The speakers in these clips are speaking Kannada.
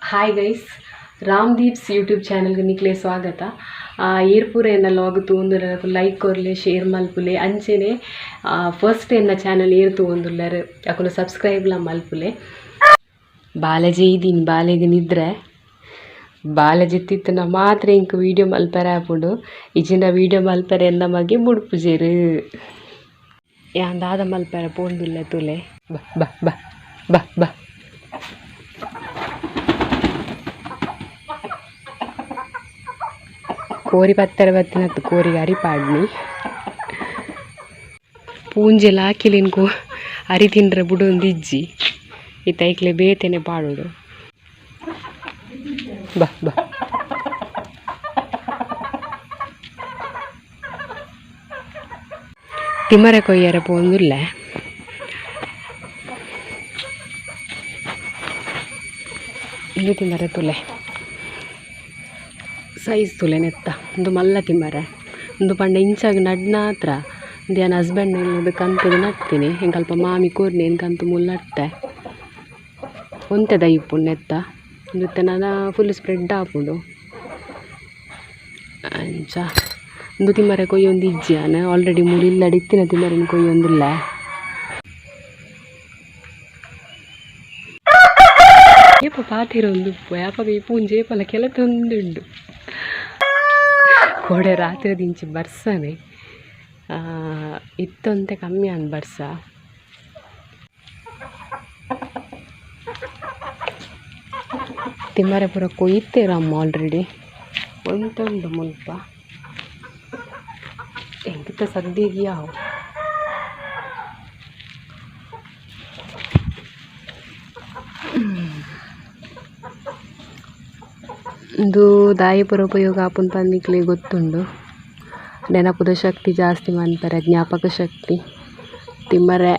ಹಾಯ್ ಗೈಸ್, ರಾಮ್ದೀಪ್ಸ್ ಯೂಟ್ಯೂಬ್ ಚಾನಲ್ಗೆ ನಿಕ್ಲೆ ಸ್ವಾಗತ. ಏರ್ಪುರ ಎನ್ನ ಲಾಗ್ ತೂಂದುಲರ ಲೈಕ್ ಕೊರ್ಲೆ ಶೇರ್ ಮಲ್ಪುಲೆ ಅಂಚೆನೆ ಫಸ್ಟ್ ಎನ್ನ ಚಾನಲ್ ಏರ್ ತೂಂದುಲ್ಲರು ಅಕುಲು ಸಬ್ಸ್ಕ್ರೈಬ್ಲ ಮಲ್ಪುಲೆ. ಬಾಲಜಿ ಇದೀನಿ ಬಾಲೆಗೆ ನಿದ್ರೆ ಬಾಲಜಿ ತಿತ್ತನ ಮಾತ್ರ ಇಂಕ ವೀಡಿಯೋ ಮಲ್ಪರೆ ಆಪುಂಡು. ಇಜಿನ ವೀಡಿಯೋ ಮಲ್ಪರೆ ಎಂದ ಮಗೆ ಮುಡ್ಪುಜೆರು ಯಾಂದಾದ ಮಲ್ಪರೆ ಪೋಂದುಲ್ಲೆ ತುಲೆ ಬಾ ಬಾ ಬಾ ಬಾ ಬಾ. ಕೋರಿ ಪತ್ತರ ಬತ್ತಿನತ್ತು ಕೋರಿಗೆ ಅರಿಪಾಡ್ನಿ ಪೂಂಜೆಲ್ಲ ಹಾಕಿಲಿನ್ಕು ಅರಿ ತಿಂಡ್ರೆ ಬುಡೊಂದು ಇಜ್ಜಿ ಇತ್ತೈಕ್ಲೆ ಬೇತೇನೆ ಪಾಡೋಡು ಬಾ ಬಾ. ತಿಮ್ಮರೆ ಕೊಯ್ಯರ ಪೋಂದುಲ್ಲ ಇದು ತಿಂದರೆ ತುಲೆ ಸೈಜ್ ತುಲೆ ನೆತ್ತ ಒಂದು ಮಲ್ಲ ತಿಮ್ಮರೆ ಒಂದು ಪಂಡ ಇಂಚಾಗಿ ನಡ್ನ ಹತ್ರ ಒಂದು ನನ್ನ ಹಸ್ಬೆಂಡ್ ಇಲ್ಲದ ಕಂತದು ನಡ್ತೀನಿ ಹೆಂಗೆ ಅಲ್ಪ ಮಾಮಿ ಕೋರ್ನಿ ಏನು ಕಂತು ಮುಲ್ಲ ನಡ್ತೆ ಒಂತೆದ ಇಪ್ಪು ನೆತ್ತ ಮತ್ತೆ ನಾನು ಫುಲ್ ಸ್ಪ್ರೆಡ್ ಹಾಪುಂಡು ಅಂಚ ಒಂದು ತಿಮ್ಮರೆ ಕೊಯ್ಯೊಂದು ಇಜ್ಜಿಯಾನ ಆಲ್ರೆಡಿ ಮುಳಿಲ್ಲ ಇತ್ತಿನ ತಿಮ್ಮರೆನ ಕೊಯ್ಯೊಂದಿಲ್ಲ. ಏಪ ಪಾತಿರೊಂದು ಯಾಪ ಈ ಪೂಂಜೆ ಏಪಲ ಕೆಲ ತೊಂದುಂಡು ಕೋಡೆ ರಾತ್ರಿ ದಿಂಚಿ ಬರ್ಸನೆ ಇತ್ತೊಂತೆ ಕಮ್ಮಿ ಅನ್ ಬರ್ಸ ತಿಮ್ಮರೆ ಪೂರ ಕೊಯ್ತೇರಮ್ಮ ಆಲ್ರೆಡಿ ಒಂತುಂಡು ಮುಲ್ಪ ಎಂತ ಸದ್ದಿಗೆ ಯಾವ ಇದು ದಾಯಿಪುರ ಉಪಯೋಗ ಆಪುನ್ ಪಂದಿಕ್ಲೆ ಗೊತ್ತುಂಡು. ನೆನಪುದ ಶಕ್ತಿ ಜಾಸ್ತಿ ಮಾಡ್ತಾರೆ, ಜ್ಞಾಪಕ ಶಕ್ತಿ. ತಿಮ್ಮರೆ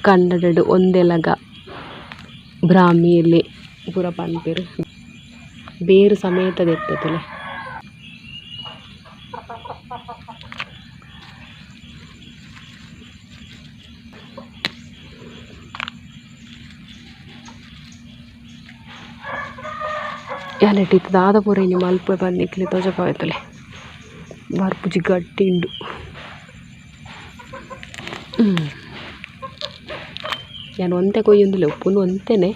ಕನ್ನಡಡು ಒಂದೆಲಗ ಬ್ರಾಹ್ಮಿ ಎಲೆ ಪೂರ ಪನ್ಪೇರು ಬೇರು ಸಮೇತ ದೆತ್ತತುಲೆ. ಯಾನೆಟ್ಟಿತ್ತು ದಾದ ಪೂರ ಇನ್ನು ಮಲ್ಪ ಬಂದಿಕ್ಲಿ ತೋಜಪಾಯ್ತಲೆ ಬರ್ಪುಜಿ ಗಟ್ಟಿ ಉಂಡು. ನಾನು ಒಂತೆ ಕೊಯ್ಯೊಂದಿಲ್ಲ ಉಪ್ಪುನು ಒಂತೆನೆ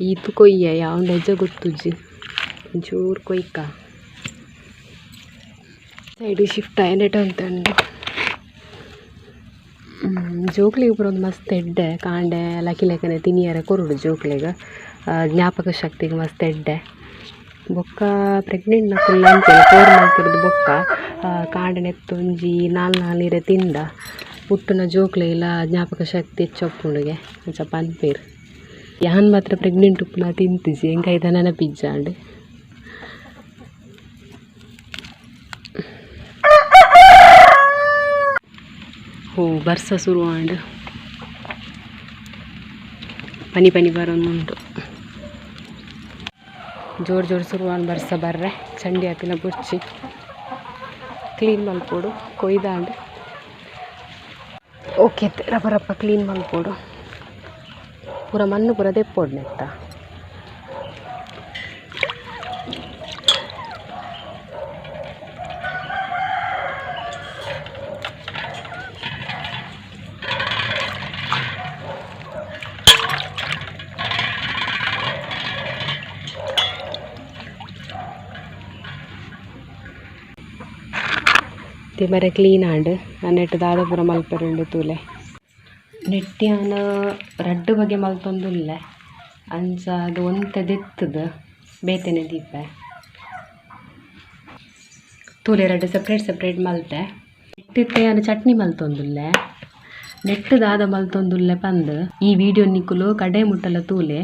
ಈತು ಕೊಯ್ಯ ಯಾವ ಹೆಜ್ಜೆ ಗೊತ್ತುಜ್ಜಿ ಜೋರು ಕೊಯ್ಕ ಸೈಡ್ ಶಿಫ್ಟ್ ಆಯ್ನೆಟ ಅಂತ ಉಂಡು. ಜೋಕ್ಲಿಗೆ ಪೂರ ಒಂದು ಮಸ್ತ್ ಎಡ್ಡೆ ಕಾಂಡೆ ಲಕ್ಕಿ ಲೆಕ್ಕನೆ ತಿನಿಯರ ಕೊರುಡು ಜೋಕ್ಲಿಗೆ ಜ್ಞಾಪಕ ಶಕ್ತಿಗೆ ಮಸ್ತ್ ಎಡ್ಡೆ ಬೊಕ್ಕ ಪ್ರೆಗ್ನೆಂಟ್ ನಕ್ಕುಲ್ಲ ಅಂತೇಳಿ 4 ಮಂತಿರೋದು ಬೊಕ್ಕ ಕಾಂಡೆ ನೆತ್ತೊಂಜಿ 4 ತಿಂದ ಪುಟ್ಟನ ಜೋಕ್ಲೆ ಇಲ್ಲ ಜ್ಞಾಪಕ ಶಕ್ತಿ ಹೆಚ್ಚೊಪ್ಪುಂಡುಗೆ ಅಂಚ ಪನ್ಪೇರು. ಯಾನ್ ಮಾತ್ರ ಪ್ರೆಗ್ನೆಂಟ್ ಉಪ್ಪುನ ತಿಂತಿಸಿ ಹೆಂಗೈದ ನೆನಪಿಜ್ಜಾಂಡು ಓ ಬರ್ಸ ಶುರುವಾಂಡು ಪನಿ ಪನಿ ಬರೋನುಂಟು ಜೋರು ಜೋರು ಶುರುವಾಂಡು ಬರ್ಸ ಬರ್ರೆ ಚಂಡಿ ಹಾಪಿನ ಬುರ್ಚಿ ಕ್ಲೀನ್ ಮಲ್ಪೋಡು ಕೊಯ್ದಾಂಡು ಓಕೆ ರಪ್ಪ ರಪ್ಪ ಕ್ಲೀನ್ ಮಲ್ಪೋಡು ಪೂರ ಮಣ್ಣು ಪೂರ ದೆಪ್ಪೋಡು ನೆತ್ತ ತಿಮ್ಮರೆ ಕ್ಲೀನ್ ಆಂಡು ನೆಟ್ಟು ದಾದ ಪೂರ ಮಲ್ಪೆರುಂಡು ತೂಲೆ ನೆಟ್ಟಿಯಾನ ರಡ್ಡು ಬಗೆ ಮಲ್ತೊಂದುಲ್ಲೆ ಅಂಚ ಅದು ಒಂತೆ ದೆತ್ತದು ಬೇತೇನೆ ದೀಪೆ ತೂಲೆ ರಡ್ಡು ಸಪ್ರೇಟ್ ಮಲ್ತೆ ನೆಟ್ಟಿತ್ತೆ ಅನ್ನ ಚಟ್ನಿ ಮಲ್ತೊಂದುಲ್ಲೆ ನೆಟ್ಟು ದಾದ ಮಲ್ತೊಂದುಲ್ಲೆ ಪಂದು ಈ ವಿಡಿಯೋ ನಿಕ್ಕುಲು ಕಡೆ ಮುಟ್ಟಲ ತೂಲೆ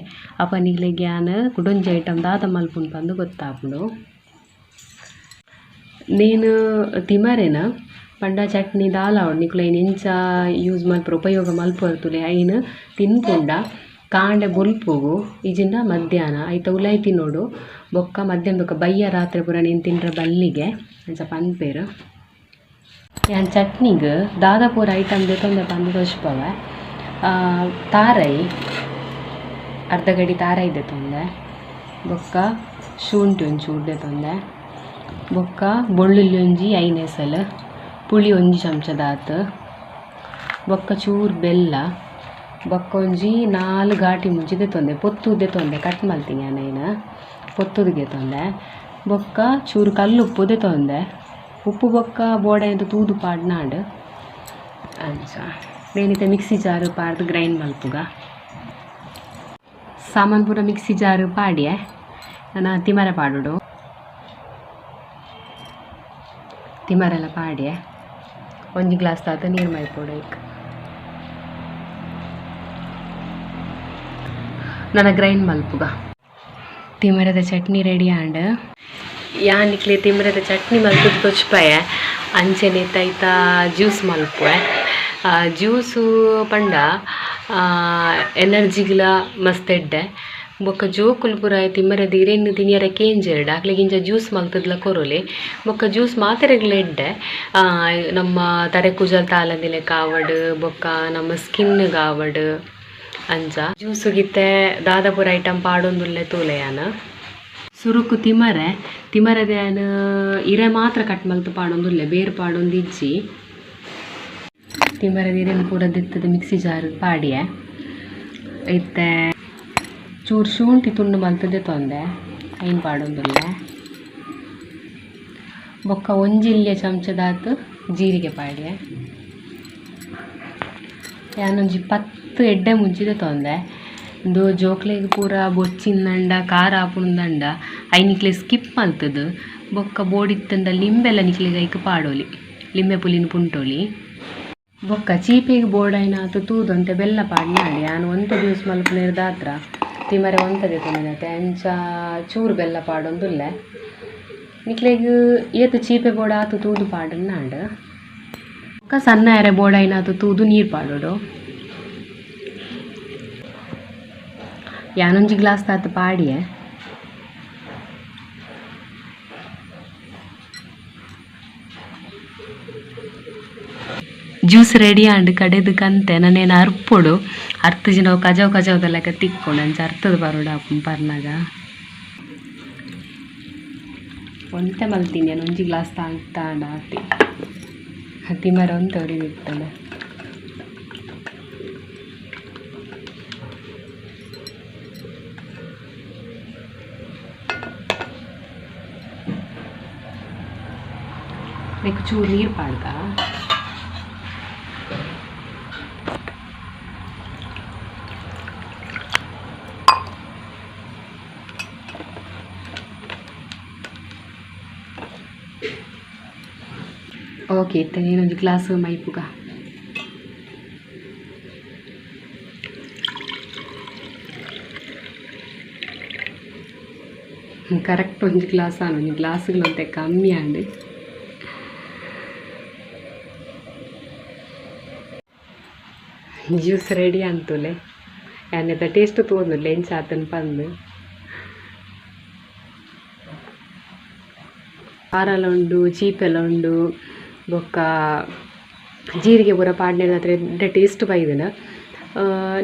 ಅಪ ನಿಗ್ಲೆ ಗ್ಯಾನ್ ಕುಡೊಂಜಿ ಐಟಮ್ ದಾದ ಮಲ್ಪುಂಡು ಪಂದು ಗೊತ್ತಾಪುಂಡು. నేను ತಿಮರೆನ ಪಂಡ ಚಟ್ನಿ ದಾಲಾವಡು ನಿಕುಲು ಐನು ಇಂಚ ಯೂಸ್ ಮಲ್ಪರು ಉಪಯೋಗ ಮಲ್ಪರ್ತುಲೆ ಐನು ತಿನ್ಪುಂಡ ಕಾಂಡೆ ಬೊಲ್ಪುಗು ಇಜಿಂದ ಮಧ್ಯಾಹ್ನ ಐತ ಉಲೈ ತಿನ್ನೋಡು ಬೊಕ್ಕ ಮಧ್ಯಾಹ್ನ ಬೊಕ್ಕ ಬಯ್ಯ ರಾತ್ರಿ ಪೂರ ನೀನು ತಿನ್ರ ಬಲ್ಲಿಗೆ ಅಂಚ ಪನ್ಪೇರು. ಯಾನ್ ಚಟ್ನಿಗೆ ದಾದ ಪೂರ ಐಟಮ್ ದೆತೊಂದೆ ಪಂದು ತೋಜ್ಪವೆ ತಾರೈ ಅರ್ಧ ಗಡಿ ತಾರ ಇದೆ ತೊಂದೆ ಬೊಕ್ಕ ಶುಂಠಿ ಒಂಚೂರು ತೊಂದೆ ಬೊಕ್ಕ ಬೆಳ್ಳುಳ್ಳಿ ಒಂಜಿ 5 ಎಸಲ್ ಪುಳಿ ಒಂಜಿ ಚಮಚದಾತ್ ಬೊಕ್ಕ ಚೂರು ಬೆಲ್ಲ ಬೊಕ್ಕ ಒಂಜಿ 4 ಘಾಟಿ ಮುಂಚಿದೆ ತೊಂದೆ ಪೊತ್ತುದೆ ತೊಂದೆ ಕಟ್ ಮಲ್ತೀನಿ ಅನೇನು ಪೊತ್ತುದಿಗೆ ತೊಂದೆ ಬೊಕ್ಕ ಚೂರು ಕಲ್ಲು ಉಪ್ಪುದೆ ತೊಂದೆ ಉಪ್ಪು ಬೊಕ್ಕ ಬೋಡೆ ಅಂತ ತೂದು ಪಾಡ್ನಾಡು ಅಂಚ ಬೇನಿತ ಮಿಕ್ಸಿ ಜಾರು ಪಾಡ್ದು ಗ್ರೈಂಡ್ ಮಲ್ಪುಗ ಸಾಮಾನು ಪೂರ ಮಿಕ್ಸಿ ಜಾರು ಪಾಡ್ಯೆ ನಾನು ತಿಮರೆ ಪಾಡುಡು ತಿಮರೆಲ್ಲ ಪಾಡ್ಯೆ ಒಂಜಿ ಗ್ಲಾಸ್ ತಾತ ನೀರು ಮಲ್ಪೋಡು ಈಗ ನನ್ನ ಗ್ರೈಂಡ್ ಮಲ್ಪುಗ ತಿಮರದ ಚಟ್ನಿ ರೆಡಿ ಆಂಡ್ ಯಾನಿಕ್ಲೆ ತಿಮರದ ಚಟ್ನಿ ಮಲ್ಪುದು ತೊಚ್ಪಾಯ ಅಂಚೆನೆ ತೈತ ಜ್ಯೂಸ್ ಮಲ್ಪುವೆ ಜ್ಯೂಸು ಪಂಡ ಎನರ್ಜಿಗ್ಲ ಮಸ್ತ್ ಎಡ್ಡೆ ಬೊಕ್ಕ ಜೋಕುಲು ಪೂರ ತಿಮ್ಮರದ ಇರೇನು ತಿನಿಯರ ಕೇಂಜೆರ್ಡ ಅಕ್ಲೆಗಿಂಚ ಜ್ಯೂಸ್ ಮಲ್ತದ್ಲ ಕೊರೊಲಿ ಬೊಕ್ಕ ಜ್ಯೂಸ್ ಮಾತೆರೆಗ್ಲ ಎಡ್ಡೆ ನಮ್ಮ ತರೆ ಕುಜಲ್ ತಾಲದಿಲೆ ಕಾವಡ್ ಬೊಕ್ಕ ನಮ್ಮ ಸ್ಕಿನ್ಗೆ ಆವಡ್ ಅಂಚ ಜ್ಯೂಸುಗಿತ್ತೆ ದಾದ ಪೂರ ಐಟಮ್ ಪಾಡೊಂದುಲ್ಲೆ ತೂಲೆಯಾನ ಸುರುಕು ತಿಮರದೇನು ಇರೆ ಮಾತ್ರ ಕಟ್ ಮಲ್ತು ಪಾಡೊಂದುಲ್ಲೆ ಬೇರೆ ಪಾಡೊಂದು ಇಜ್ಜಿ ತಿಮರದ ಇರೇನು ಪೂರ ದಿತ್ತದ ಮಿಕ್ಸಿ ಜಾರು ಪಾಡಿಯೆ ಇತ್ತೆ ಚೂರು ಶುಂಠಿ ತುಂಡು ಮಲ್ತದೆ ತೊಂದೆ ಐನ್ ಪಾಡೊಂದುಲ್ಲೆ ಬೊಕ್ಕ ಒಂಜಿಲ್ಲೆ ಚಮಚದಾತು ಜೀರಿಗೆ ಪಾಡ್ಯೆ ಯಾನೊಂಜಿ 10 ಎಡ್ಡೆ ಮುಂಚಿದೆ ತೊಂದೆ ಇಂದು ಜೋಕ್ಲೆಗ್ ಪೂರ ಬೊಚ್ಚಿಂದಂಡ ಖಾರ ಆಪುಂದಂಡ ಐನಿಕ್ಲೆ ಸ್ಕಿಪ್ ಮಲ್ತದು ಬೊಕ್ಕ ಬೋಡಿತ್ತಂದ ಲಿಂಬೆಲ್ಲ ನಿಕ್ಲೆಗ್ ಐಕ್ ಪಾಡೋಲಿ ಲಿಂಬೆ ಪುಲಿನ ಪುಂಟೋಲಿ ಬೊಕ್ಕ ಚೀಪೆಗೆ ಬೋಡೈನಾತು ತೂದಂತೆ ಬೆಲ್ಲ ಪಾಡ್ನಾಡಿ ನಾನು ಒಂತೆ ಜ್ಯೂಸ್ ಮಲ್ಪುನೇರ್ದ ಹತ್ರ ತಿಮರೆ ಒಂತದೆ ತೊಂದಿನತೆ ಅಂಚ ಚೂರು ಬೆಲ್ಲ ಪಾಡೊಂದುಲ್ಲೆ ನಿಕ್ಲೆಗ್ ಏತು ಚೀಪೆ ಬೋಡ ಆತು ತೂದು ಪಾಡನ್ನಾಡು ಬೊಕ್ಕ ಸಣ್ಣ ಎರೆ ಬೋಡೈನಾತು ತೂದು ನೀರು ಪಾಡೋಡು ಯಾನೊಂಜಿ ಗ್ಲಾಸ್ ತಾತು ಪಾಡಿಯೆ ಜ್ಯೂಸ್ ರೆಡಿ ಆಂಡ್ ಕಡೆದು ಕಂತೆ ನಾನೇನು ಅರ್ಪೊಡು ಅರ್ಧ ನಾವು ಕಜಾವ್ ಲೆಕ್ಕ ತಿಕ್ಕೊಂಡು ಅಂಚ ಅರ್ಥದ ಬರೋಡು ಅಪ್ಪ ಪರ್ನಾಗ ಒಂತೆ ಮಲ್ತೀನಿ ನಾನು ಒಂಜಿ ಗ್ಲಾಸ್ ತಾಂಡ ಆತಿ ತಿಮರ ಒಂತೆ ಹೊರಿದಿರ್ತಾನೆ ನೆಕ್ ಚೂರು ನೀರು ಪಾಡ್ಕ ಓಕೆ ಇತ್ತೆ ನೀನೊಂದು ಗ್ಲಾಸ್ ಮೈಪುಗ ಕರೆಕ್ಟ್ ಒಂದು ಗ್ಲಾಸ್ ಒಂದು ಗ್ಲಾಸ್ಗಳಂತೆ ಕಮ್ಮಿ ಆಂಡು ಜ್ಯೂಸ್ ರೆಡಿ ಅಂತುಲೆ ಯಾನೆದ ಟೇಸ್ಟ್ ತೋಂದು ಲೆಂಚ್ ಆತನ ಪಂದು ಖಾರಲ ಉಂಡು ಚೀಪೆಲ ಉಂಡು ಬೊಕ್ಕ ಜೀರಿಗೆ ಪೂರ ಪಾಡ್ನೆದ ಹತ್ರ ಟೇಸ್ಟ್ ಬೈದನ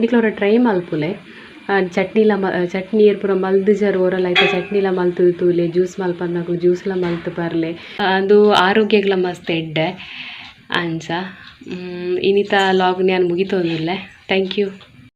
ನಿಕ್ಲವ್ರ ಟ್ರೈ ಮಲ್ಪುಲೆ ಚಟ್ನಿ ಪೂರ ಮಲ್ದು ಜರ ಓರಲ್ ಆಯ್ತು ಚಟ್ನಿಲ ಮಲ್ತು ತೂಲೆ ಜ್ಯೂಸ್ ಮಲ್ಪನ್ನಾಗು ಜ್ಯೂಸ್ಲ ಮಲ್ತು ಬರ್ಲೆ ಅದು ಆರೋಗ್ಯಗ್ಲ ಮಸ್ತ್ ಎಡ್ಡೆ ಅಂಚ ಇನ್ನಿತ ಲಾಗ್ ನಾನು ಮುಗಿತೋದಿಲ್ಲ ಥ್ಯಾಂಕ್ ಯು.